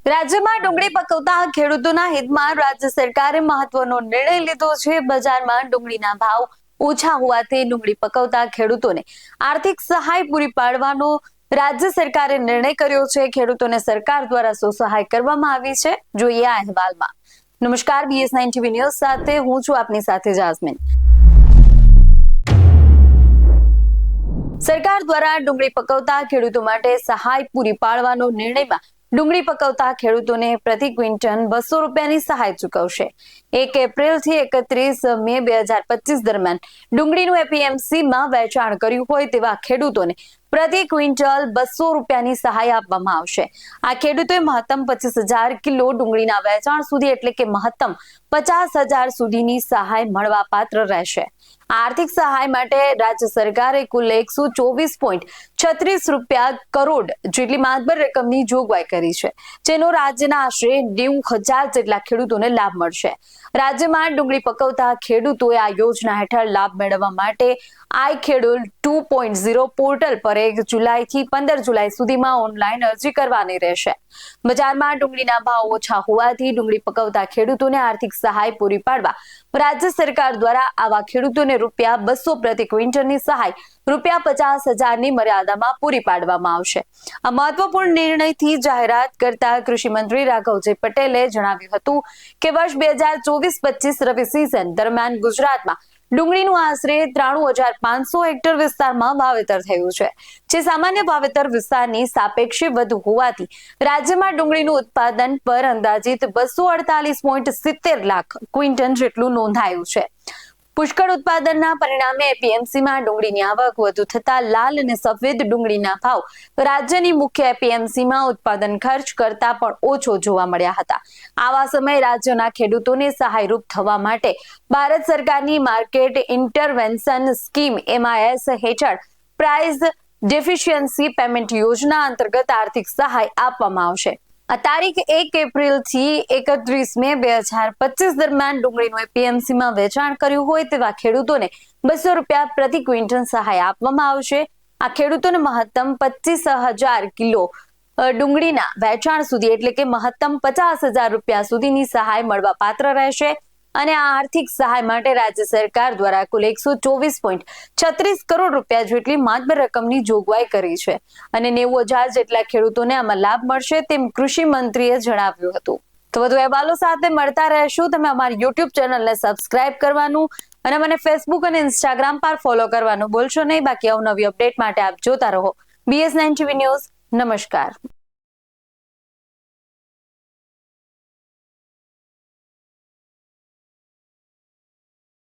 રાજ્યમાં ડુંગળી પકવતા ખેડૂતોના હિતમાં રાજ્ય સરકારે મહત્વનો નિર્ણય લીધો છે। બજારમાં ડુંગળીના ભાવ ઓછા હોવાથી ડુંગળી પકવતા ખેડૂતોને આર્થિક સહાય પૂરી પાડવાનો રાજ્ય સરકારે નિર્ણય કર્યો છે। ખેડૂતોને સરકાર દ્વારા શું સહાય કરવામાં આવી છે, જોઈએ આ અહેવાલમાં। નમસ્કાર, BS9 TV ન્યૂઝ સાથે હું છું આપની સાથે જાસ્મીન। સરકાર દ્વારા ડુંગળી પકવતા ખેડૂતો માટે સહાય પૂરી પાડવાનો નિર્ણયમાં ડુંગળી પકવતા ખેડૂતોને પ્રતિ ક્વિન્ટલ 200 રૂપિયાની સહાય ચૂકવશે। 1 એપ્રિલથી 31 મે 2025 દરમિયાન ડુંગળીનું એપીએમસીમાં વેચાણ કર્યું હોય તેવા ખેડૂતોને પ્રતિ ક્વિન્ટલ 200 રૂપિયાની સહાય આપવામાં આવશે। આ ખેડૂતોએ મહત્તમ 25,000 કિલો ડુંગળીના વેચાણ સુધી એટલે કે મહત્તમ 50,000 સુધીની સહાય મળવા પાત્ર રહેશે। આર્થિક સહાય માટે રાજ્ય સરકારે કુલ 124.36 રૂપિયા કરોડ જેટલી માતબર રકમની જોગવાઈ કરી છે, જેનો રાજ્યના આશરે 90,000 જેટલા ખેડૂતોને લાભ મળશે। રાજ્યમાં ડુંગળી પકવતા ખેડૂતોએ આ યોજના હેઠળ લાભ મેળવવા માટે આઈ ખેડૂત 2.0 પોર્ટલ પર 1 જુલાઈથી 15 જુલાઈ સુધીમાં ઓનલાઈન અરજી કરવાની રહેશે। બજારમાં ડુંગળીના ભાવ ઓછા હોવાથી ડુંગળી પકવતા ખેડૂતોને આર્થિક સહાય પૂરી પાડવા રાજ્ય સરકાર દ્વારા આવા ખેડૂતોને રૂપિયા 200 પ્રતિ ક્વિન્ટલની સહાય રૂપિયા 50,000ની મર્યાદામાં પૂરી પાડવામાં આવશે। આ મહત્વપૂર્ણ નિર્ણયથી જાહેરાત કરતા કૃષિ મંત્રી રાઘવજી પટેલે જણાવ્યું હતું કે વર્ષ 2024-25 રવિ સિઝન દરમિયાન ગુજરાતમાં ડુંગળીનું આશરે 93,500 હેક્ટર વિસ્તારમાં વાવેતર થયું છે, જે સામાન્ય વાવેતર વિસ્તારની સાપેક્ષે વધુ હોવાથી રાજ્યમાં ડુંગળીનું ઉત્પાદન પર અંદાજિત 248.70 લાખ ક્વિન્ટલ જેટલું નોંધાયું છે। પુષ્કળ ઉત્પાદનના પરિણામે એપીએમસીમાં ડુંગળીની આવક વધુ થતા લાલ અને સફેદ ડુંગળીના ભાવ રાજ્યની મુખ્ય એપીએમસીમાં ઉત્પાદન ખર્ચ કરતા પણ ઓછો જોવા મળ્યા હતા। આવા સમયે રાજ્યના ખેડૂતોને સહાયરૂપ થવા માટે ભારત સરકારની માર્કેટ ઇન્ટરવેન્શન સ્કીમ MIS હેઠળ પ્રાઇસ ડેફિશિયન્સી પેમેન્ટ યોજના અંતર્ગત આર્થિક સહાય આપવામાં આવશે। આ તારીખ 1 એપ્રિલથી 31 મે 2025 દરમિયાન ડુંગળીનું એપીએમસીમાં વેચાણ કર્યું હોય તેવા ખેડૂતોને 200 રૂપિયા પ્રતિ ક્વિન્ટલ સહાય આપવામાં આવશે। આ ખેડૂતોને મહત્તમ 25,000 કિલો ડુંગળીના વેચાણ સુધી એટલે કે મહત્તમ 50,000 રૂપિયા સુધીની સહાય મળવા પાત્ર રહેશે અને આ આર્થિક સહાય માટે રાજ્ય સરકાર દ્વારા કુલ 124.36 કરોડ રૂપિયા જેટલી માતબર રકમની જોગવાઈ કરી છે અને 90,000 જેટલા ખેડૂતોને આમાં લાભ મળશે, તેમ કૃષિ મંત્રીએ જણાવ્યું હતું। તો વધુ અહેવાલો સાથે મળતા રહેશું। તમે અમારી YouTube ચેનલને સબસ્ક્રાઇબ કરવાનું અને મને Facebook અને Instagram પર ફોલો કરવાનું ભૂલશો નહીં। બાકી અવનવી અપડેટ માટે આપ જોતા રહો BS9 TV ન્યૂઝ। નમસ્કાર।